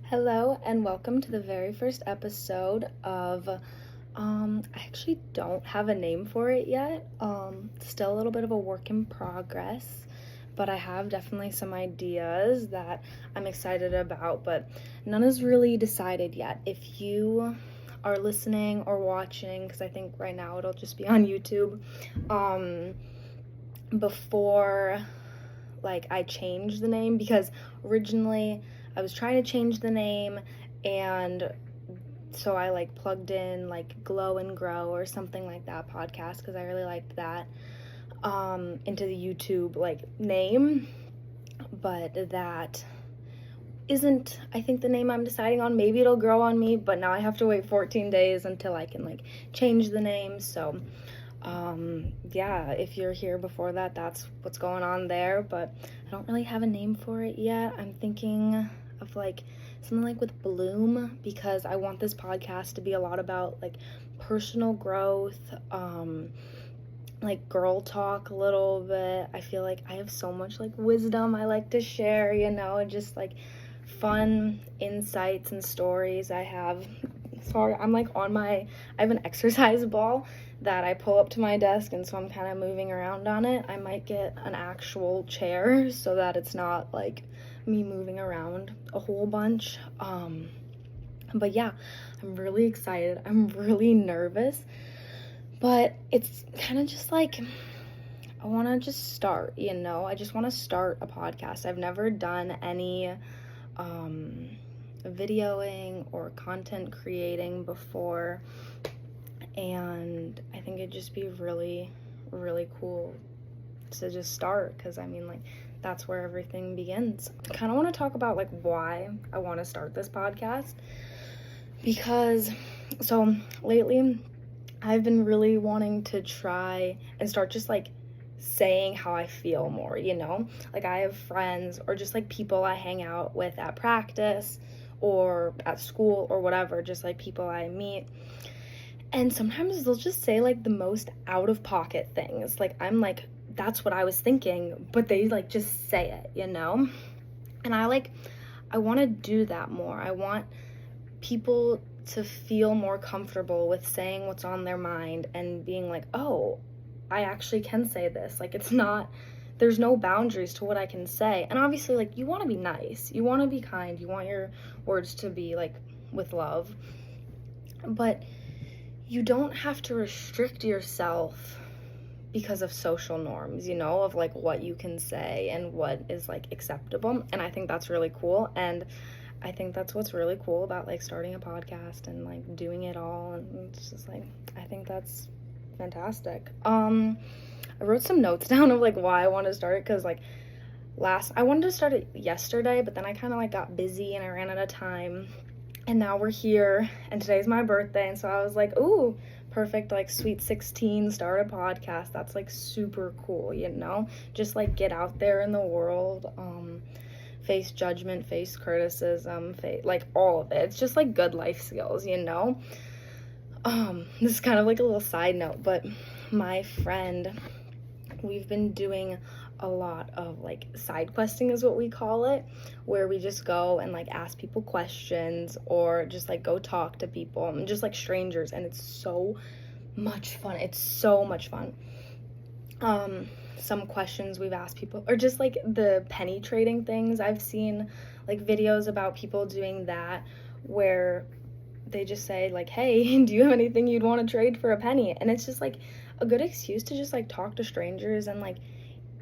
Hello and welcome to the very first episode of I actually don't have a name for it yet. Still a little bit of a work in progress, but I have definitely some ideas that I'm excited about, but none is really decided yet. If you are listening or watching, because I think right now it'll just be on YouTube, before I changed the name, because originally I was trying to change the name, and so I plugged in Glow and Grow or something like that podcast because I really liked that into the YouTube name, but that isn't, I think, the name I'm deciding on. Maybe it'll grow on me, but now I have to wait 14 days until I can change the name. So yeah, if you're here before that, that's what's going on there, but I don't really have a name for it yet. I'm thinking of something with Bloom, because I want this podcast to be a lot about personal growth, girl talk a little bit. I feel like I have so much wisdom I like to share, and just fun insights and stories I have. Sorry, I'm I have an exercise ball that I pull up to my desk, and so I'm kind of moving around on it. I might get an actual chair so that it's not me moving around a whole bunch. But yeah, I'm really excited. I'm really nervous, but it's kind of just I want to just start, I just want to start a podcast. I've never done any videoing or content creating before, and I think it'd just be really, really cool to just start, because that's where everything begins. I kind of want to talk about why I want to start this podcast, because so lately I've been really wanting to try and start just saying how I feel more, I have friends or just people I hang out with at practice or at school or whatever, just people I meet, and sometimes they'll just say the most out of pocket things. I'm that's what I was thinking, but they just say it, and I want to do that more. I want people to feel more comfortable with saying what's on their mind and being oh, I actually can say this. It's not, there's no boundaries to what I can say. And obviously, you want to be nice, you want to be kind, you want your words to be with love, but you don't have to restrict yourself because of social norms, of what you can say and what is acceptable. And I think that's really cool. And I think that's what's really cool about starting a podcast and doing it all. And it's just I think that's fantastic. I wrote some notes down of why I want to start it, because I wanted to start it yesterday, but then I kind of got busy and I ran out of time, and now we're here, and today's my birthday, and so I was ooh, perfect, sweet 16, start a podcast. That's super cool, just get out there in the world, face judgment, face criticism, all of it. It's just good life skills, This is kind of a little side note, but my friend, we've been doing a lot of side questing is what we call it, where we just go and ask people questions, or just go talk to people, and just strangers, and it's so much fun. It's so much fun. Some questions we've asked people, or just the penny trading things. I've seen videos about people doing that, where they just say hey, do you have anything you'd want to trade for a penny? And it's just a good excuse to just talk to strangers and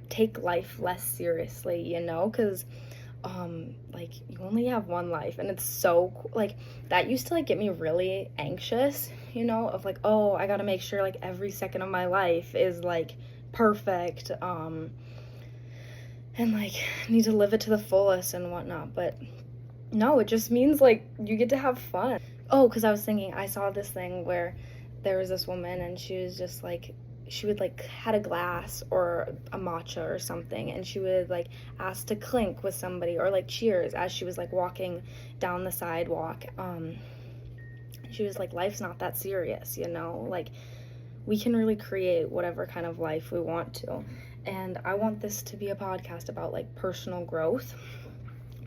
take life less seriously, because you only have one life, and it's so cool. That used to get me really anxious, of oh, I gotta make sure every second of my life is perfect, and need to live it to the fullest and whatnot. But no, it just means you get to have fun. Oh, because I was thinking, I saw this thing where there was this woman, and she was just she would had a glass or a matcha or something, and she would ask to clink with somebody, or cheers as she was walking down the sidewalk. She was life's not that serious, we can really create whatever kind of life we want to. And I want this to be a podcast about personal growth,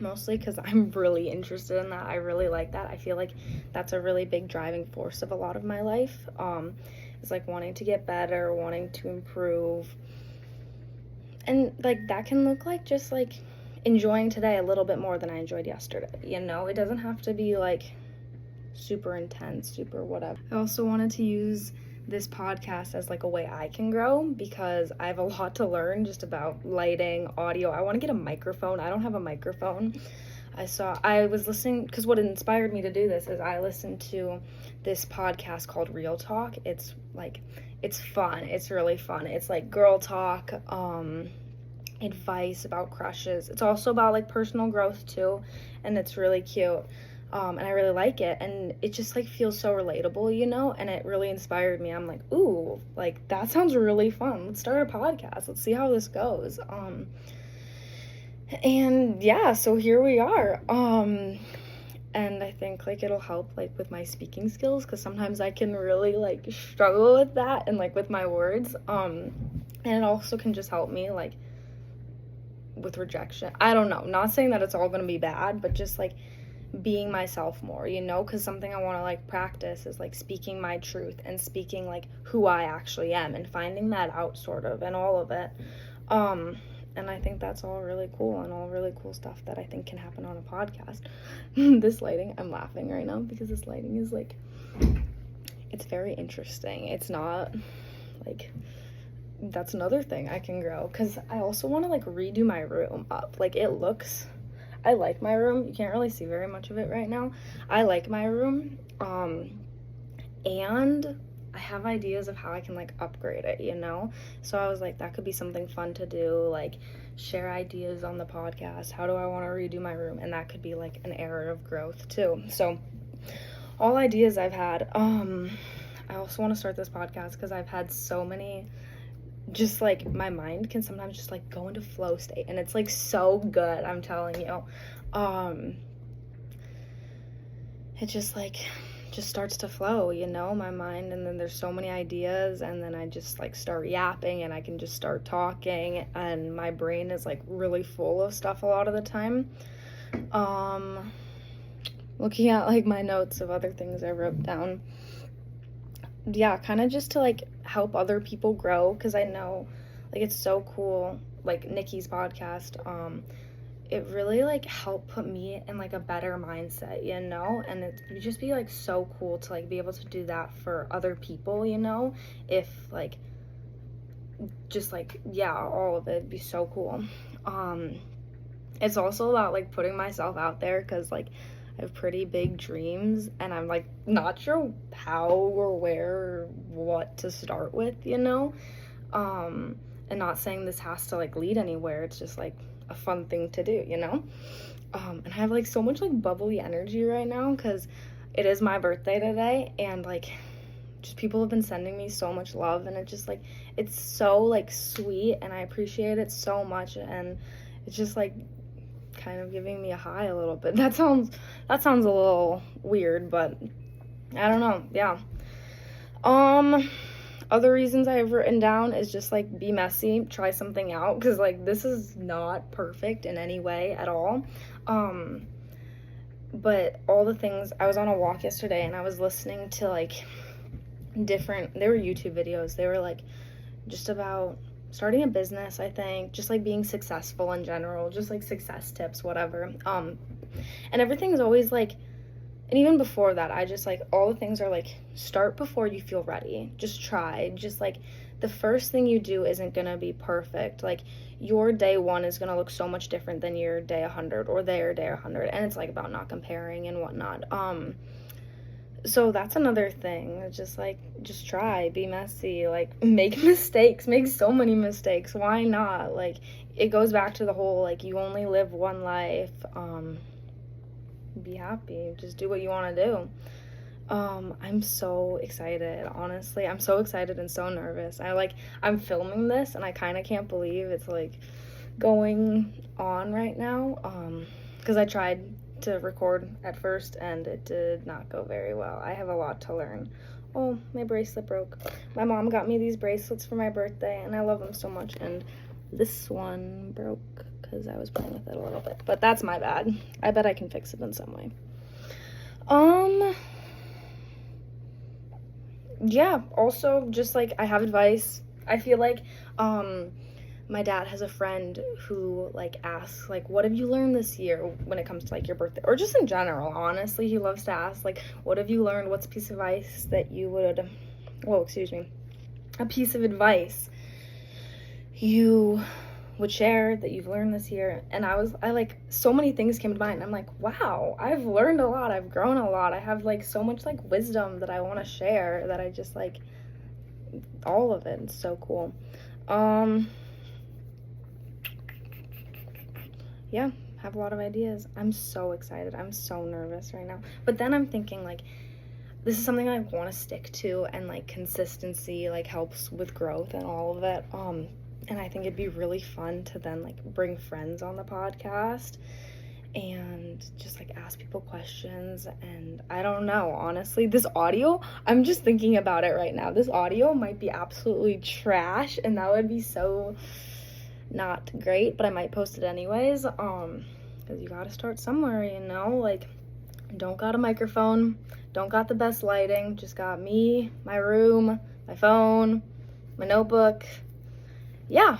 mostly because I'm really interested in that. I really like that. I feel like that's a really big driving force of a lot of my life. It's like wanting to get better, wanting to improve. And like that can look like just like enjoying today a little bit more than I enjoyed yesterday. You know, it doesn't have to be like super intense, super whatever. I also wanted to use this podcast as like a way I can grow because I have a lot to learn just about lighting, audio. I want to get a microphone. I don't have a microphone. I was listening, because what inspired me to do this is I listened to this podcast called Real Talk. It's like, it's fun. It's really fun. It's like girl talk, advice about crushes. It's also about like personal growth too, and it's really cute. And I really like it, and it just like feels so relatable, you know, and it really inspired me. I'm like, ooh, like that sounds really fun. Let's start a podcast. Let's see how this goes. And yeah, so here we are. And I think like it'll help like with my speaking skills, because sometimes I can really like struggle with that and like with my words. And it also can just help me like with rejection. I don't know, not saying that it's all gonna be bad, but just like being myself more, you know, because something I want to like practice is like speaking my truth and speaking like who I actually am and finding that out sort of, and all of it. And I think that's all really cool, and all really cool stuff that I think can happen on a podcast. This lighting, I'm laughing right now because this lighting is like, it's very interesting. It's not like, that's another thing I can grow, because I also want to like redo my room up. Like I like my room. You can't really see very much of it right now. I like my room. And I have ideas of how I can like upgrade it, you know? So I was like, that could be something fun to do, like share ideas on the podcast. How do I want to redo my room? And that could be like an area of growth too. So all ideas I've had. I also want to start this podcast because I've had so many, just like my mind can sometimes just like go into flow state, and it's like so good, I'm telling you. It just starts to flow, you know, my mind, and then there's so many ideas, and then I just like start yapping, and I can just start talking, and my brain is like really full of stuff a lot of the time. Looking at like my notes of other things I wrote down, yeah, kind of just to like help other people grow, because I know like it's so cool, like Nikki's podcast, it really like helped put me in like a better mindset, you know, and it would just be like so cool to like be able to do that for other people, you know, if like just like, yeah, all of it would be so cool. It's also about like putting myself out there, because like I have pretty big dreams, and I'm like not sure how or where or what to start with, you know. And not saying this has to like lead anywhere, it's just like a fun thing to do, you know. And I have like so much like bubbly energy right now because it is my birthday today, and like just people have been sending me so much love, and it just like, it's so like sweet, and I appreciate it so much, and it's just like kind of giving me a high a little bit. That sounds a little weird, but I don't know. Yeah. Other reasons I have written down is just like be messy, try something out, because like this is not perfect in any way at all. But all the things, I was on a walk yesterday, and I was listening to like they were YouTube videos. They were like just about starting a business, I think, just like being successful in general, just like success tips, whatever. And everything's always like, and even before that, I just like, all the things are like, start before you feel ready. Just try. Just like, the first thing you do isn't gonna be perfect. Like, your day 1 is gonna look so much different than your day 100 or their day 100. And it's like about not comparing and whatnot. So that's another thing. Just like, just try, be messy, like make mistakes, make so many mistakes. Why not? Like, it goes back to the whole, like, you only live one life. Be happy, just do what you want to do. I'm so excited, honestly. I'm so excited and so nervous. I'm filming this, and I kind of can't believe it's like going on right now, because I tried to record at first and it did not go very well. I have a lot to learn. Oh, my bracelet broke. My mom got me these bracelets for my birthday, and I love them so much, and this one broke because I was playing with it a little bit. But that's my bad. I bet I can fix it in some way. Yeah, also, just, like, I have advice. I feel like, my dad has a friend who, like, asks, like, what have you learned this year when it comes to, like, your birthday? Or just in general, honestly, he loves to ask, like, what have you learned? What's a piece of advice that you would, a piece of advice you would share that you've learned this year? And I like, so many things came to mind. I'm like, wow, I've learned a lot. I've grown a lot. I have, like, so much, like, wisdom that I want to share that I just, like, all of it. It's so cool. Yeah, have a lot of ideas. I'm so excited. I'm so nervous right now. But then I'm thinking, like, this is something I want to stick to, and, like, consistency, like, helps with growth and all of it. And I think it'd be really fun to then, like, bring friends on the podcast and just, like, ask people questions. And I don't know, honestly, this audio, I'm just thinking about it right now. This audio might be absolutely trash, and that would be so not great, but I might post it anyways, because you gotta start somewhere, you know? Like, don't got a microphone, don't got the best lighting, just got me, my room, my phone, my notebook. Yeah,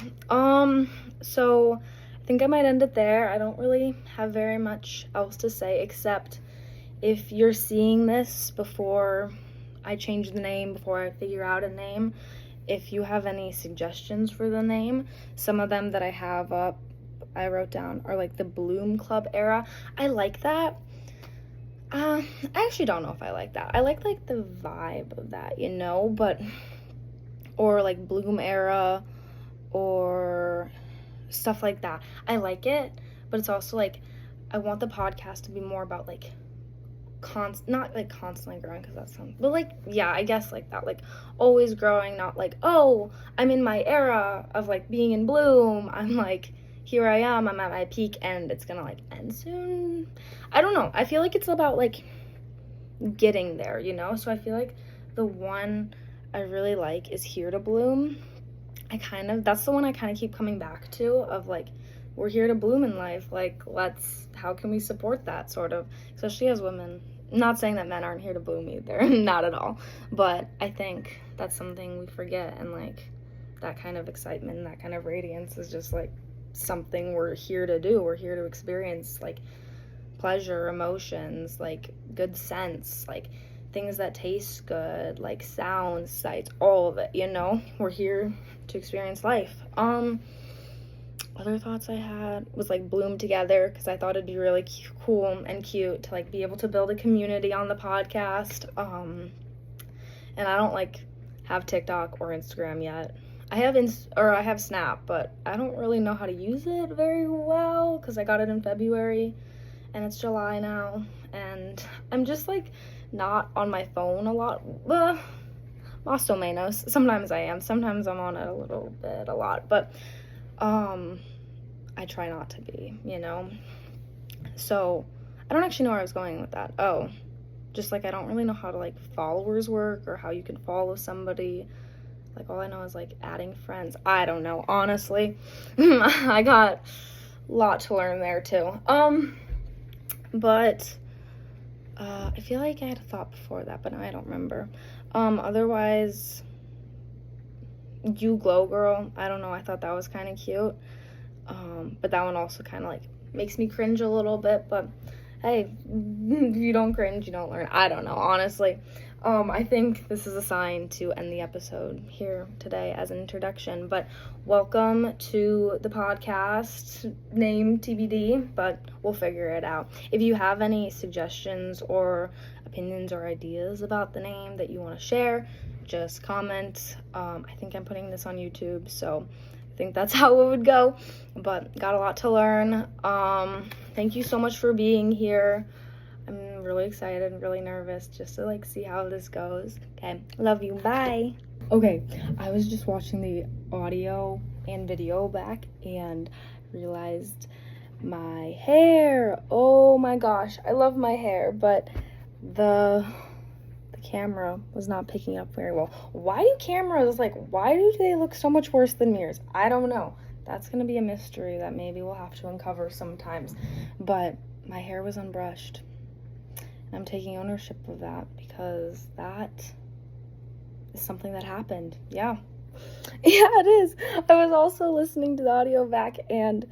so I think I might end it there. I don't really have very much else to say, except if you're seeing this before I change the name, before I figure out a name, if you have any suggestions for the name, some of them that I have up, I wrote down, are like the Bloom Club era. I like that. I actually don't know if I like that. I like the vibe of that, you know, but, or like Bloom era, or stuff like that. I like it, but it's also like, I want the podcast to be more about like, not like constantly growing, because that sounds, but like, yeah, I guess like that, like always growing, not like, oh, I'm in my era of like being in bloom, I'm like, here I am, I'm at my peak, and it's gonna like end soon. I don't know, I feel like it's about like getting there, you know? So I feel like the one I really like is Here to Bloom. That's the one I kind of keep coming back to, of like, we're here to bloom in life, like, how can we support that, sort of, especially as women. Not saying that men aren't here to bloom either, not at all, but I think that's something we forget, and like, that kind of excitement and that kind of radiance is just like something we're here to do. We're here to experience like pleasure, emotions, like good sense, like things that taste good, like sounds, sights, all of it, you know? We're here to experience life. Other thoughts I had was like bloom together, because I thought it'd be really cool and cute to like be able to build a community on the podcast. And I don't like have TikTok or Instagram yet. I have Snap, but I don't really know how to use it very well, because I got it in February and it's July now, and I'm just like not on my phone a lot. Más o menos. Sometimes I am. Sometimes I'm on it a lot, but I try not to be, you know? So I don't actually know where I was going with that. Oh, just like I don't really know how to like followers work, or how you can follow somebody. Like, all I know is like adding friends. I don't know, honestly. I got a lot to learn there too. But I feel like I had a thought before that, but now I don't remember. Otherwise, You Glow Girl, I don't know, I thought that was kind of cute. But that one also kind of like makes me cringe a little bit, but hey, if you don't cringe, you don't learn. I don't know, honestly. I think this is a sign to end the episode here today as an introduction, but welcome to the podcast, name TBD, but we'll figure it out. If you have any suggestions or opinions or ideas about the name that you want to share, just comment. I think I'm putting this on YouTube, so I think that's how it would go, but got a lot to learn. Thank you so much for being here. I'm really excited and really nervous just to like see how this goes. Okay, love you, bye. Okay, I was just watching the audio and video back and realized my hair. Oh my gosh, I love my hair, but the camera was not picking up very well. Why do they look so much worse than mirrors? I don't know. that's gonna be a mystery that maybe we'll have to uncover sometimes. But my hair was unbrushed. And I'm taking ownership of that because that is something that happened. Yeah. Yeah, it is. I was also listening to the audio back and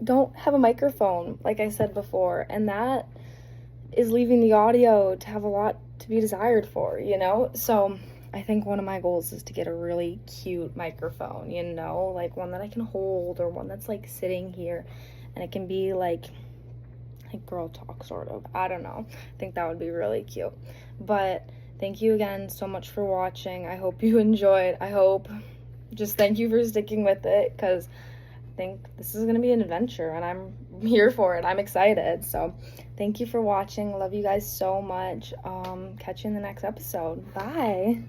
don't have a microphone, like I said before, and that is leaving the audio to have a lot to be desired for, you know? So I think one of my goals is to get a really cute microphone, you know, like one that I can hold, or one that's like sitting here and it can be like girl talk, sort of. I don't know. I think that would be really cute. But thank you again so much for watching. I hope you enjoyed. Thank you for sticking with it, because I think this is going to be an adventure and I'm here for it. I'm excited. So thank you for watching. Love you guys so much. Catch you in the next episode. Bye.